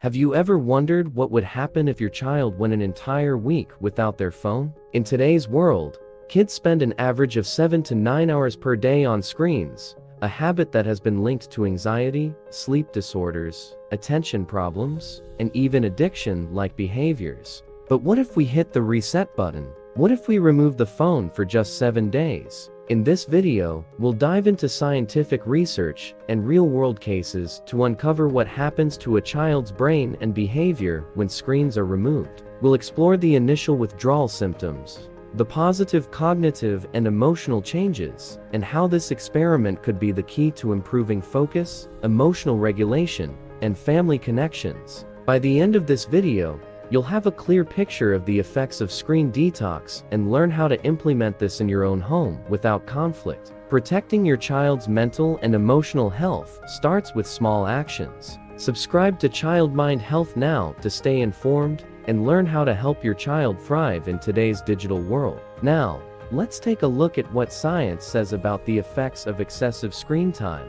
Have you ever wondered what would happen if your child went an entire week without their phone? In today's world, kids spend an average of 7 to 9 hours per day on screens, a habit that has been linked to anxiety, sleep disorders, attention problems, and even addiction-like behaviors. But what if we hit the reset button? What if we remove the phone for just 7 days? In this video, we'll dive into scientific research and real-world cases to uncover what happens to a child's brain and behavior when screens are removed. We'll explore the initial withdrawal symptoms, the positive cognitive and emotional changes, and how this experiment could be the key to improving focus, emotional regulation, and family connections. By the end of this video, you'll have a clear picture of the effects of screen detox and learn how to implement this in your own home without conflict. Protecting your child's mental and emotional health starts with small actions. Subscribe to Child Mind Health now to stay informed and learn how to help your child thrive in today's digital world. Now, let's take a look at what science says about the effects of excessive screen time.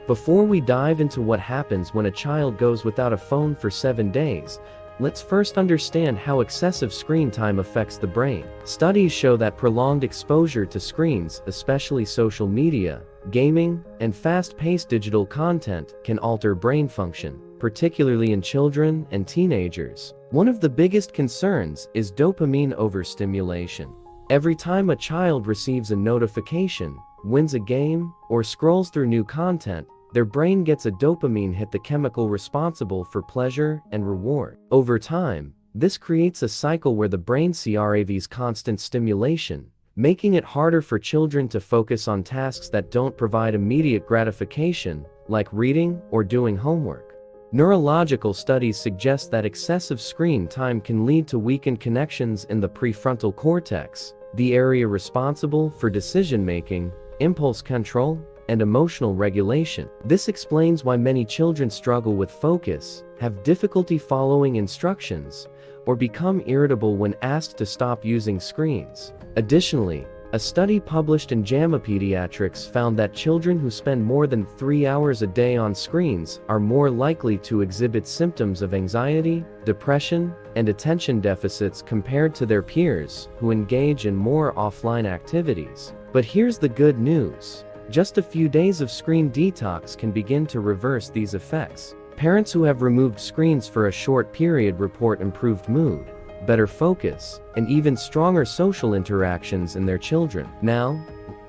Before we dive into what happens when a child goes without a phone for 7 days, let's first understand how excessive screen time affects the brain. Studies show that prolonged exposure to screens, especially social media, gaming, and fast-paced digital content, can alter brain function, particularly in children and teenagers. One of the biggest concerns is dopamine overstimulation. Every time a child receives a notification, wins a game, or scrolls through new content, their brain gets a dopamine hit, the chemical responsible for pleasure and reward. Over time, this creates a cycle where the brain craves constant stimulation, making it harder for children to focus on tasks that don't provide immediate gratification, like reading or doing homework. Neurological studies suggest that excessive screen time can lead to weakened connections in the prefrontal cortex, the area responsible for decision-making, impulse control, and emotional regulation. This explains why many children struggle with focus, have difficulty following instructions, or become irritable when asked to stop using screens. Additionally, a study published in JAMA Pediatrics found that children who spend more than 3 hours a day on screens are more likely to exhibit symptoms of anxiety, depression, and attention deficits compared to their peers who engage in more offline activities. But here's the good news. Just a few days of screen detox can begin to reverse these effects. Parents who have removed screens for a short period report improved mood, better focus, and even stronger social interactions in their children. Now,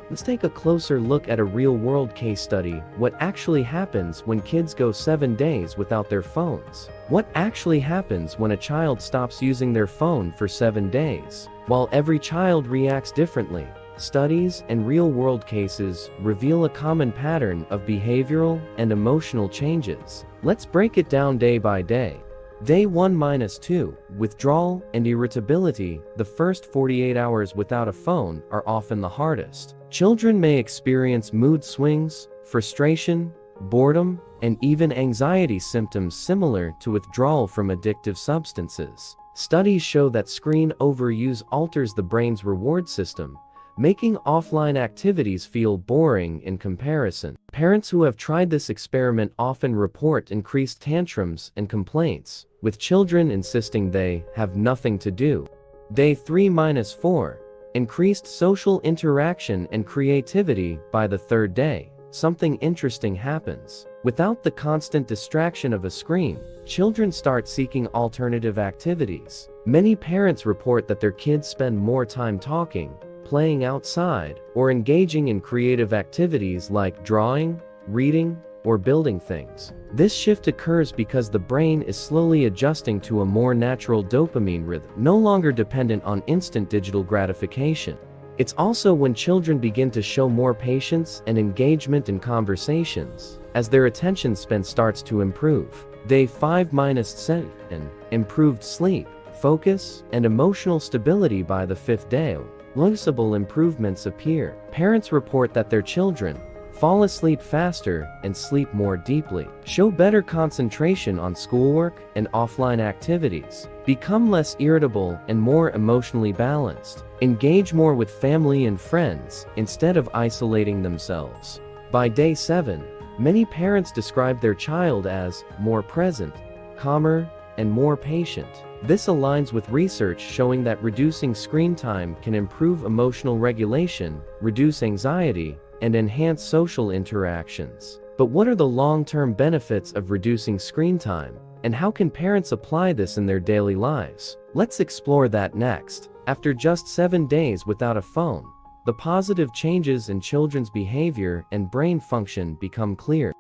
let's take a closer look at a real-world case study. What actually happens when kids go 7 days without their phones? What actually happens when a child stops using their phone for 7 days? While every child reacts differently, studies and real-world cases reveal a common pattern of behavioral and emotional changes. Let's break it down day by day. Day 1-2, withdrawal and irritability. The first 48 hours without a phone are often the hardest. Children may experience mood swings, frustration, boredom, and even anxiety symptoms similar to withdrawal from addictive substances. Studies show that screen overuse alters the brain's reward system, making offline activities feel boring in comparison. Parents who have tried this experiment often report increased tantrums and complaints, with children insisting they have nothing to do. Day 3-4, increased social interaction and creativity. By the 3rd day, something interesting happens. Without the constant distraction of a screen, children start seeking alternative activities. Many parents report that their kids spend more time talking, playing outside, or engaging in creative activities like drawing, reading, or building things. This shift occurs because the brain is slowly adjusting to a more natural dopamine rhythm, no longer dependent on instant digital gratification. It's also when children begin to show more patience and engagement in conversations, as their attention span starts to improve. Day 5-7, improved sleep, focus, and emotional stability. By the 5th day, noticeable improvements appear. Parents report that their children fall asleep faster and sleep more deeply, show better concentration on schoolwork and offline activities, become less irritable and more emotionally balanced, engage more with family and friends instead of isolating themselves. By day 7, many parents describe their child as more present, calmer, and more patient. This aligns with research showing that reducing screen time can improve emotional regulation, reduce anxiety, and enhance social interactions. But what are the long-term benefits of reducing screen time, and how can parents apply this in their daily lives? Let's explore that next. After just 7 days without a phone, the positive changes in children's behavior and brain function become clear.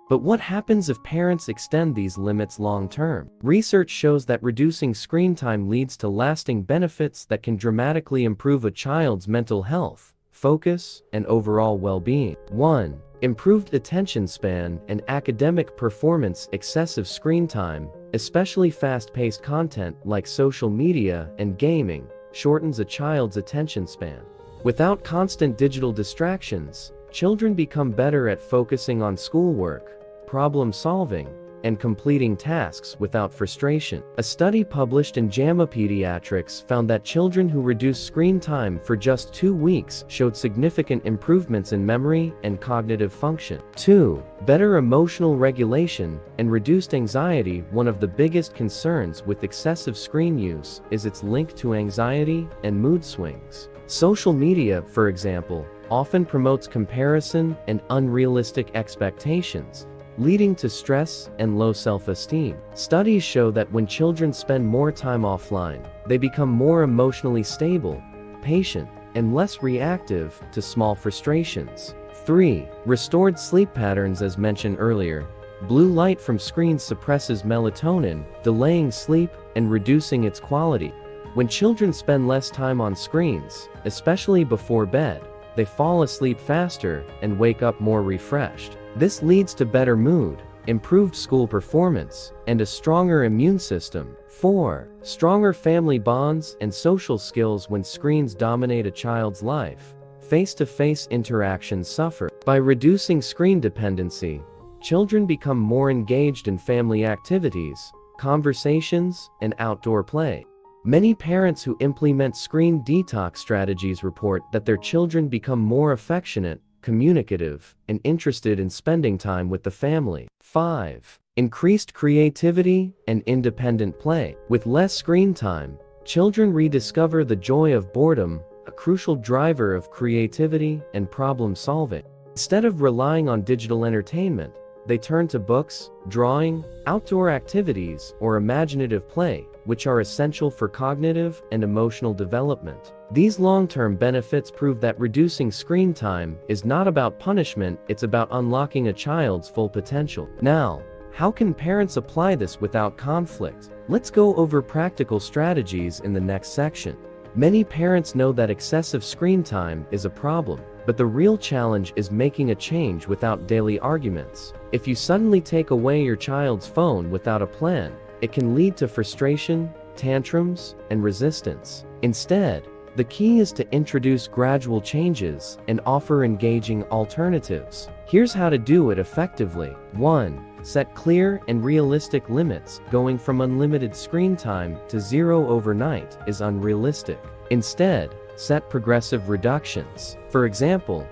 But what happens if parents extend these limits long-term? Research shows that reducing screen time leads to lasting benefits that can dramatically improve a child's mental health, focus, and overall well-being. 1. Improved attention span and academic performance. Excessive screen time, especially fast-paced content like social media and gaming, shortens a child's attention span. Without constant digital distractions, children become better at focusing on schoolwork, problem solving, and completing tasks without frustration. A study published in JAMA Pediatrics found that children who reduced screen time for just 2 weeks showed significant improvements in memory and cognitive function. 2. Better emotional regulation and reduced anxiety. One of the biggest concerns with excessive screen use is its link to anxiety and mood swings. Social media, for example, often promotes comparison and unrealistic expectations, leading to stress and low self-esteem. Studies show that when children spend more time offline, they become more emotionally stable, patient, and less reactive to small frustrations. 3. Restored sleep patterns. As mentioned earlier, blue light from screens suppresses melatonin, delaying sleep and reducing its quality. When children spend less time on screens, especially before bed, they fall asleep faster and wake up more refreshed. This leads to better mood, improved school performance, and a stronger immune system. 4. Stronger family bonds and social skills. When screens dominate a child's life, face-to-face interactions suffer. By reducing screen dependency, children become more engaged in family activities, conversations, and outdoor play. Many parents who implement screen detox strategies report that their children become more affectionate, communicative, and interested in spending time with the family. 5. Increased creativity and independent play. With less screen time, children rediscover the joy of boredom, a crucial driver of creativity and problem solving. Instead of relying on digital entertainment, they turn to books, drawing, outdoor activities, or imaginative play, which are essential for cognitive and emotional development. These long-term benefits prove that reducing screen time is not about punishment, it's about unlocking a child's full potential. Now, how can parents apply this without conflict? Let's go over practical strategies in the next section. Many parents know that excessive screen time is a problem, but the real challenge is making a change without daily arguments. If you suddenly take away your child's phone without a plan, it can lead to frustration, tantrums, and resistance. Instead, the key is to introduce gradual changes and offer engaging alternatives. Here's how to do it effectively. 1. Set clear and realistic limits. Going from unlimited screen time to 0 overnight is unrealistic. Instead, set progressive reductions. For example,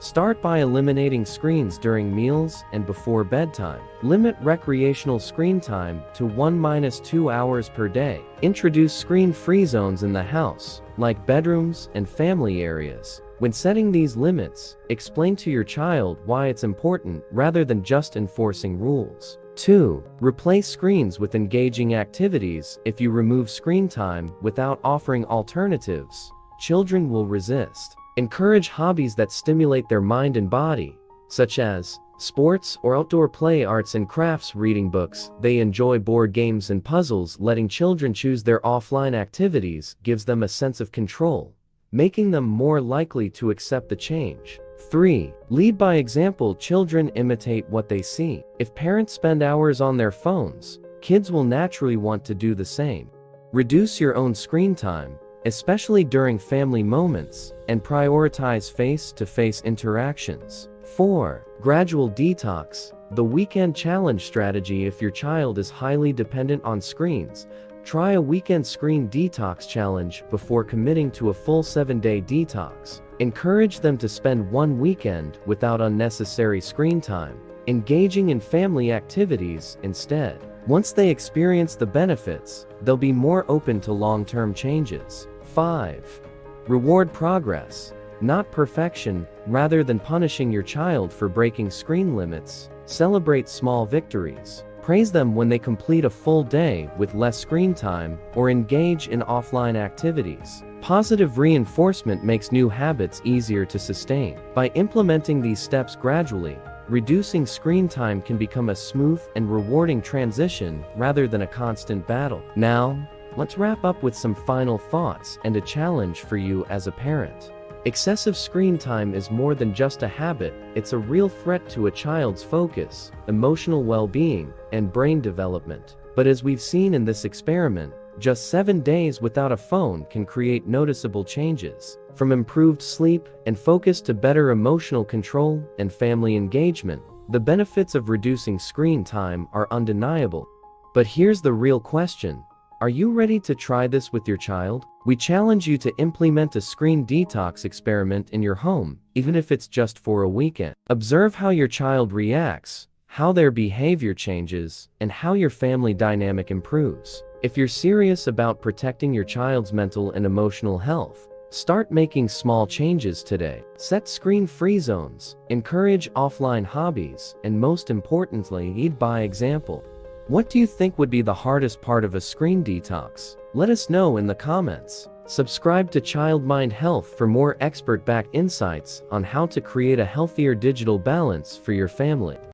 start by eliminating screens during meals and before bedtime. Limit recreational screen time to 1-2 hours per day. Introduce screen-free zones in the house, like bedrooms and family areas. When setting these limits, explain to your child why it's important rather than just enforcing rules. 2. Replace screens with engaging activities. If you remove screen time without offering alternatives, children will resist. Encourage hobbies that stimulate their mind and body, such as sports or outdoor play, arts and crafts, reading books. They enjoy board games and puzzles. Letting children choose their offline activities gives them a sense of control, making them more likely to accept the change. 3. Lead by example. Children imitate what they see. If parents spend hours on their phones, kids will naturally want to do the same. Reduce your own screen time, especially during family moments, and prioritize face-to-face interactions. 4. Gradual detox. The weekend challenge strategy. If your child is highly dependent on screens, try a weekend screen detox challenge before committing to a full 7-day detox. Encourage them to spend one weekend without unnecessary screen time, engaging in family activities instead. Once they experience the benefits, they'll be more open to long-term changes. 5. Reward progress, not perfection. Rather than punishing your child for breaking screen limits, celebrate small victories. Praise them when they complete a full day with less screen time or engage in offline activities. Positive reinforcement makes new habits easier to sustain. By implementing these steps gradually, reducing screen time can become a smooth and rewarding transition rather than a constant battle. Now, let's wrap up with some final thoughts and a challenge for you as a parent. Excessive screen time is more than just a habit, it's a real threat to a child's focus, emotional well-being, and brain development. But as we've seen in this experiment, just 7 days without a phone can create noticeable changes. From improved sleep and focus to better emotional control and family engagement, the benefits of reducing screen time are undeniable. But here's the real question. Are you ready to try this with your child? We challenge you to implement a screen detox experiment in your home, even if it's just for a weekend. Observe how your child reacts, how their behavior changes, and how your family dynamic improves. If you're serious about protecting your child's mental and emotional health, start making small changes today. Set screen-free zones, encourage offline hobbies, and most importantly, lead by example. What do you think would be the hardest part of a screen detox? Let us know in the comments. Subscribe to Child Mind Health for more expert-backed insights on how to create a healthier digital balance for your family.